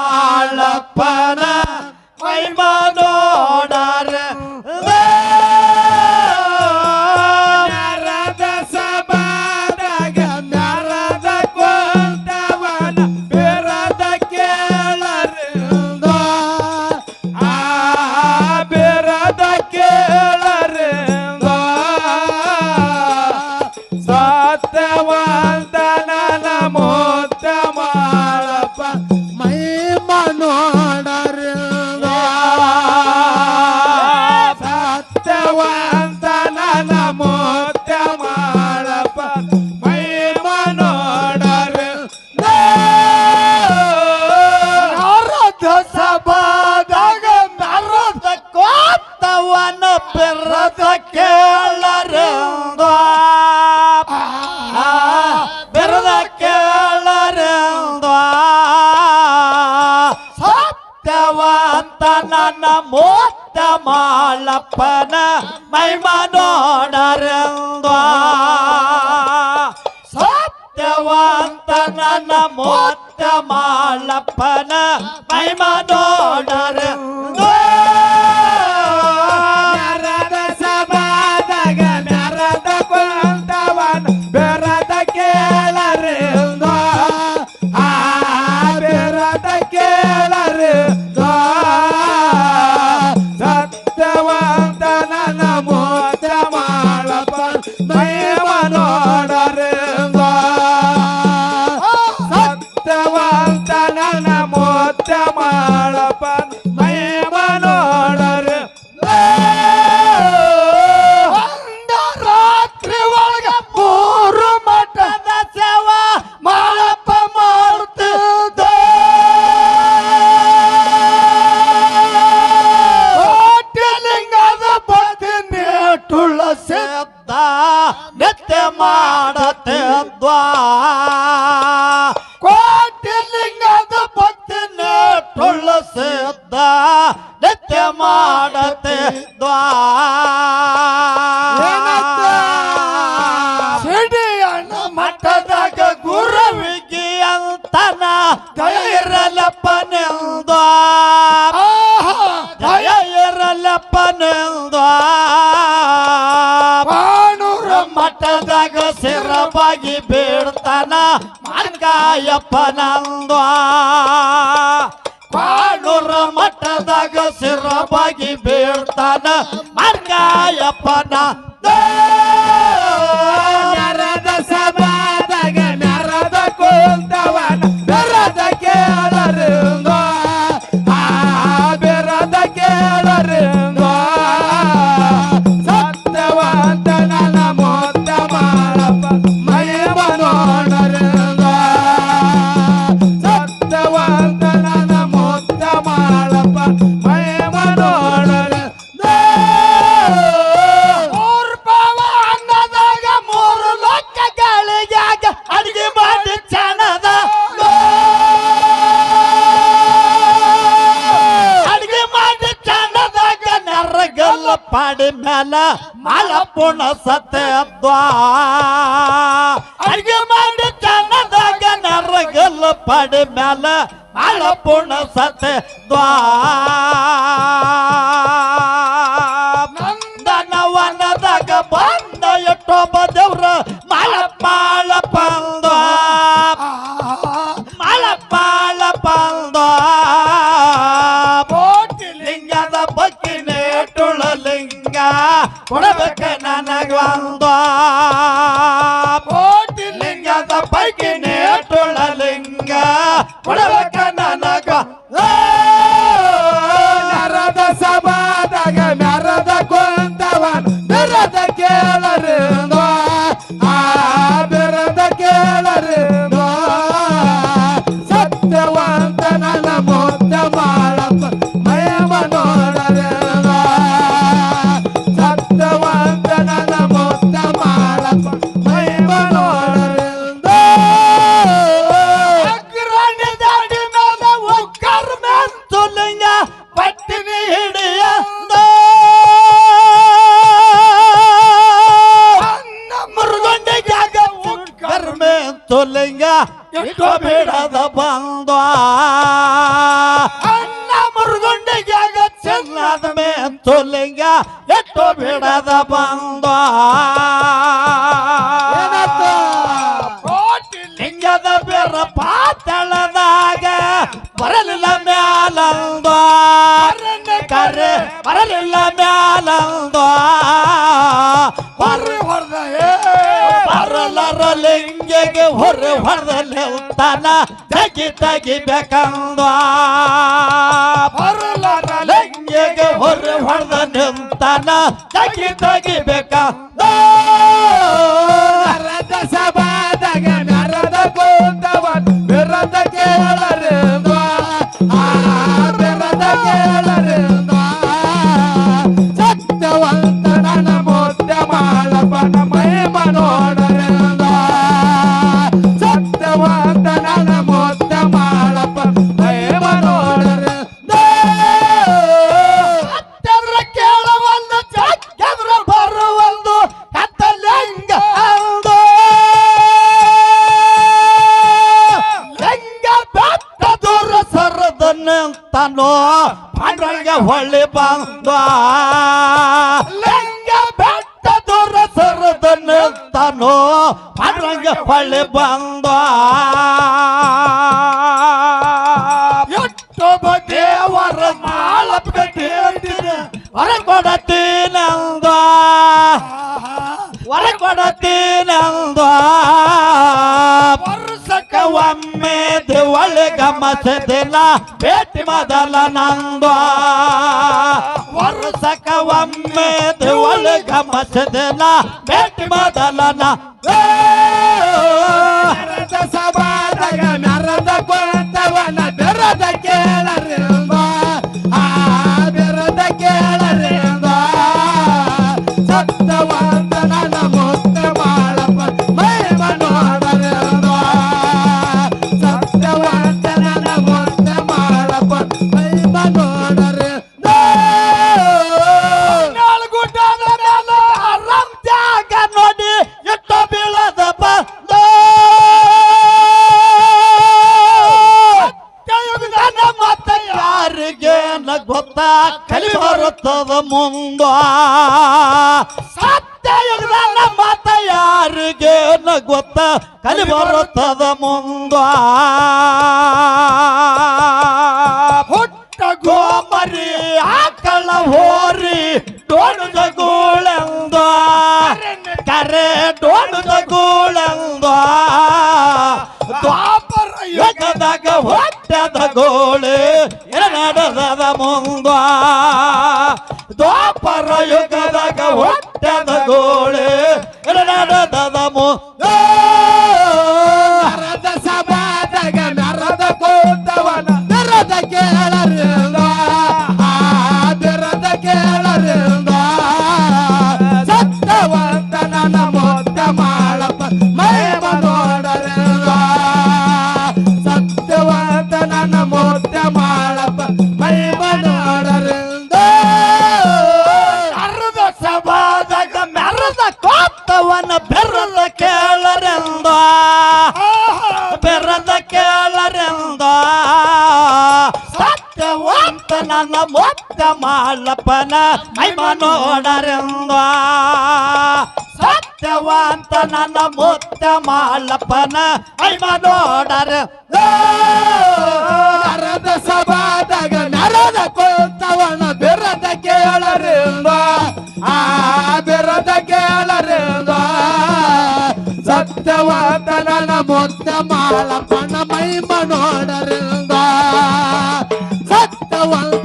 ಆಳಪ್ಪನ ಮಹಿಮಾ ನೋಡರ ನರದ ಸಭಾದಾಗ ನರದ ಕೊಂಡವನ ಬಿರದ ಕೇಳರಿಂದ ಬಿರದ ಕೇಳರಿಂದ ಸತ್ಯವಂತನ ಮುತ್ತ ಮಾಡಪ್ಪ ಮಹಿಮಾ ನೋಡರಿಂದ ಸತ್ಯವಂತನ ಮುತ್ತ ಮಾಡಪ್ಪ ಮಹಿಮಾ ನೋಡರಿಂದ ನರದ ಸಭಾದಾಗ ನರದ ಕೋತವನ ಬಿರದ ಕೇಳರಿಂದ ಬಿರದ ಕೇಳರಿಂದ ಸತ್ಯವಂತ ನನ್ನ ಮೋತ್ತ ಮಾಳಪ್ಪನ ಮಹಿಮಾ ನೋಡರಿಂದ ಸತ್ಯವಂತ ನನ್ನ ಮೋತ್ತ ಮಾಳಪ್ಪನ ಮಹಿಮಾ ನೋಡರಿಂದ ನರದ ಸಭಾದಾಗ ನರದ ಕೊಂಡವನ ಬೆರದ ಕೇಳರಿಂದ ಬೆರದ ಕೇಳರಿಂದ ಸತ್ಯವಂತ ನನ್ನ ಮೋತ ಮಾಡಪ್ಪ ಮಹಿಮಾ ನೋಡರಿಂದ ಸತ್ಯವಂತ ನನ್ನ ಮೋತ ಮಾಡಪ್ಪ ಮಹಿಮಾ ನೋಡರಿಂದ ರಾತ್ರಿ ಒಳಗ ಮೂರು ಮಠದ ಸೇವಾ ಮಾಡಪ್ಪ ಮಾಡ್ತಿದ್ದ ಕೋಟಿಲಿಂಗದ ಬತ್ತಿ ತುಳಸಿದ್ದ ನಿತ್ಯ ಮಾಡತಿದ್ದ ಕೋಟಿಲಿಂಗದ ಬತ್ತಿ ತುಳಸಿದ್ದ ನಿತ್ಯ ಮಾಡತಿದ್ದ ಸಿಡಿಯಣ್ಣ ಮಠದಾಗ ಗುರುವಿಗೆ ಅಂತನ ದಯ ಇರಲಪ್ಪನೆಂದ ದಯ ಇರಲಪ್ಪನೆಂದ ಬಾಣೂರ ಮಠದಾಗ ಸಿರಬಾಗಿ ಬೀಳ್ತಾನ ಮಾರ್ಗಾಯಪ್ಪನಂದ ಬಾಣೂರ ಮಠದಾಗ ಸಿರಬಾಗಿ ಬೀಳ್ತಾನ ಮಾರ್ಗಾಯಪ್ಪನ ನರದ ಸಭಾದಾಗ ನರದ ಕೊಂಡವನ ಬೆರದ ಕೇಳರಿಂದ ಬೆರದ ಕೇಳರಿಂದ ಸತ್ಯವಂತ ನನ್ನ ಮೋತ ಮಾಡಪ್ಪ ಮಹಿಮಾ ನೋಡರಿಂದ ಸತ್ಯವಂತ ನನ್ನ ಮೋತ ಮಾಡಪ್ಪ ಮಹಿಮಾ ನೋಡರಿಂದ ಅನ್ನದಾಗ ಮೂರು ಲೋಕಗಳಿಗಾಗ ಅಡಿಗೆ ಮಾಡಿ ಚಣದ ಅಡಿಗೆ ಮಾಡಿ ಚಣದಾಗ ನರಗಲ್ಲ ಪಾಡಿ ಮ್ಯಾಲ ಮಲಪುಣ ಸತ್ಯದ್ವ ಅಡಿಗೆ ಮಾಡಿ ಚಣದಾಗ ನರಗಲ್ಲ ಪಾಡಿ ಮ್ಯಾಲ ಮಲಪುಣ ಸತ್ಯದ್ವ ನಂದನವನದಾಗ ಬಂದ ಎಟ್ಟೊಬ್ಬ ದೇವ್ರ ಮಲಪಾಳ ಪಂದ ಮಲಪಾಳ ಪಂದ ಕೋಟಿಲಿಂಗದ ಬಗ್ಗೆ ನೇಟುಳಲಿಂಗ ಕೊಡಬೇಕ ನನಗೊಂದ ಕೋಟಿಲಿಂಗದ ಬಗ್ಗೆ ನೇಟುಳಲಿಂಗ ಕೊಡಬೇಕ ನನಗ ನರದ ಸಭಾದಾಗ ನರದ ಕೊಂದವನ ಬೆರದ ಕೇಳರಿಂದ ಬೆರದ ಕೇಳರಿಂದ ಸತ್ಯವಂತ ನನ್ನ ಮೋತ ಮಾಡಪ್ಪ ಮಹಿಮಾ ನೋಡರಿಂದ ಸತ್ಯವಂತ ನನ್ನ ಮೋತ ಮಾಡಪ್ಪ ಮಹಿಮಾ ನೋಡರಿಂದ ಅಗ್ರಣಿ ದಾಡಿ ಮೇಲೆ ಒಕ್ಕರ ಮೆಂತುಲಿಂಗ ಪಟ್ಟಿನಿ ಹಿಡಿಯ ತುಲಿಂಗ ಇಟ್ಟು ಬಿಡದ ಬಂದ ಮೆಂಚುಲಿಂಗ ಎಟ್ಟು ಬಿಡದ ಬಂದ ಕೋಟಿ ಲಿಂಗದ ಬೇರ ಪಾತಳದಾಗ ಬರಲಿಲ್ಲ ಮ್ಯಾಲಂದ ಕರೆ ಬರಲಿಲ್ಲ ಮ್ಯಾಲಂದ ಬರಲರ ಲಿಂಗಿಗೆ ಹೊರ ಹೊರದಲ್ಲಿ ತಾನ ತೆಗಿಬೇಕಂದ ಬರಲರ ಲಿಂಗಿಗೆ ಹೊರ ಹೊರದ ನಿಂತಾನ ತೆಗಿಬೇಕಂದ ನರದ ಸಭಾದಾಗ ನರದ ಕೂತವ ಬಿರದ ಕೇಳರಿಂದ ಬಿರದ ಕೇಳರಿಂದ ಸತ್ಯವಂತ ನನ್ನ ಮುದ್ದೆ ಮಾಡಪ್ಪನ ಮಹಿಮ ನೋಡರಿಂದ ಸತ್ಯವಂತ ನನ್ನ ಮುದ್ದೆ ಮಾಡಪ್ಪ ಮಹಿಮ ನೋಡರಿಂದ ಸತ್ಯದ್ರ ಕೇಳವಲ್ಲ ಜಗ್ಗದ್ರ ಬರುವಲ್ದು ಕತ್ತಲಿಂಗ ಅಂದು ಲಿಂಗ ಬೆಟ್ಟ ದೂರ ಸರದ ನಿಂತನೋ ಪಾಂಡ್ರಂಗ ಹೊಳ್ಳಿ ಬಂದ ಲಿಂಗ ಬೆಟ್ಟ ದೂರ ಸರದ ನಿಂತನೋ ಪಾಂಡ್ರಂಗ ಹೊಳ್ಳಿ ಬಂದ ಎಷ್ಟೊಬ್ಬ ದೇವರ ಮಾಳಪ್ಪ ಕೇಳ್ತೀನಿ ಹೊರಕೊಡತೀನಂದ ಹೊರಕೊಡತೀನಂದ ವರ್ಷಕ್ಕ ಒಮ್ಮೆ ದಿವಳಿ ಗಮನಿಸಿದಿಲ್ಲ ಭೇಟಿ ಮೊದಲ ನಂದ ವರ್ಷಕ್ಕ ಒಮ್ಮೆ ದಿವಳಿ ಗಮನಿಸಿದಿಲ್ಲ ಭೇಟಿ ಮೊದಲ ನರದ ಸಭಾದಾಗ ನರದ ಕೊಂತವನ ಬೆರದ ಕೇಳರಿಂದ ಬೆರದ ಕೇಳರಿಂದ ಸತ್ಯವಂತ ನನ್ನ ಮುಕ್ತ ಮಾಡಪ್ಪ ಮಹಿಮ ನೋಡರಿಂದ ಸತ್ಯವಂತ ನನ್ನ ಮುಕ್ತ ಮಾಡಪ್ಪ ಮಹಿಮ ನೋಡರಿಂದ ನಾಲ್ಗುಟದ ಮೇಲೆ ಆರಾಮ್ ಜಾಗ ನೋಡಿ ಎಟ್ಟು ಬೀಳದ ಬಂದ ನನ್ನ ಮತ ಯಾರಿಗೆ ಗೊತ್ತ ಕಲಿ ಬರುತ್ತದ ಮುಂದ ಸತ್ಯಯುಗದ ಮತ ಯಾರಿಗೆ ಗೊತ್ತ ಕಲಿ ಬರುತ್ತದ ಮುಂದ ಹುಟ್ಟ ಗೋಮರಿ ಆಕಳ ಹೋರಿ ಡೋಣದ ಗೂಳೆಂದ ಕರೆ ಡೋಣದ ಗೂಳೆಂದ ದ್ವಾಪರ ಯುಗದಾಗ ಹೊಟ್ಟದ ಗೋಳೆ ನಡೆದದ ಮುಂದ ದ್ವಾಪರ ಯುಗದಾಗ ಹೊಟ್ಟದ ಗೋಳೆ ನಡೆದದ ಮುಂದ ನರದ ಸಭಾದಾಗ ನರದ ಕೂತವನ ಬೆರದ ಕೇಳರಿಂದ ಬೆರದ ಕೇಳರಿಂದ ಸತ್ಯವಂತ ನನ್ನ ಮುದ್ದೆ ಮಾಡಪ್ಪ ಮಹಿಮ ನೋಡರಿಂದ ಸತ್ಯವಂತ ನನ್ನ ಮುದ್ದೆ ಮಾಡಪ್ಪ ಮಹಿಮ ನೋಡರಿಂದ ನರದ ಸಭಾದಾಗ ಮೆರದ ಕೋತವನ ಬೆರದ ಕೇಳರಿಂದ ಬೆರದ ಕೇಳರಿಂದ ಸತ್ಯವಂತ ನನ್ನ ಮುದ್ದೆ ಮಾಡಪ್ಪನ ಮಹಿಮ ನೋಡರಿಂದ ಸತ್ಯವಂತ ನನ್ನ ಮುದ್ದೆ ಮಾಡಪ್ಪನ ಮಹಿಮ ನೋಡರಿಂದ ನರದ ಸಭಾದಾಗ ನರದ ಕೂತವನ ಬೆರದ ಕೇಳರಿಂದ ಬೆರದ ಕೇಳರಿಂದ ಸತ್ಯವಂತ ನನ್ನ ಮುದ್ದೆ ಮಾಡಪ್ಪನ ಮಹಿಮ ನೋಡರಿಂದ ಸತ್ಯವಂತ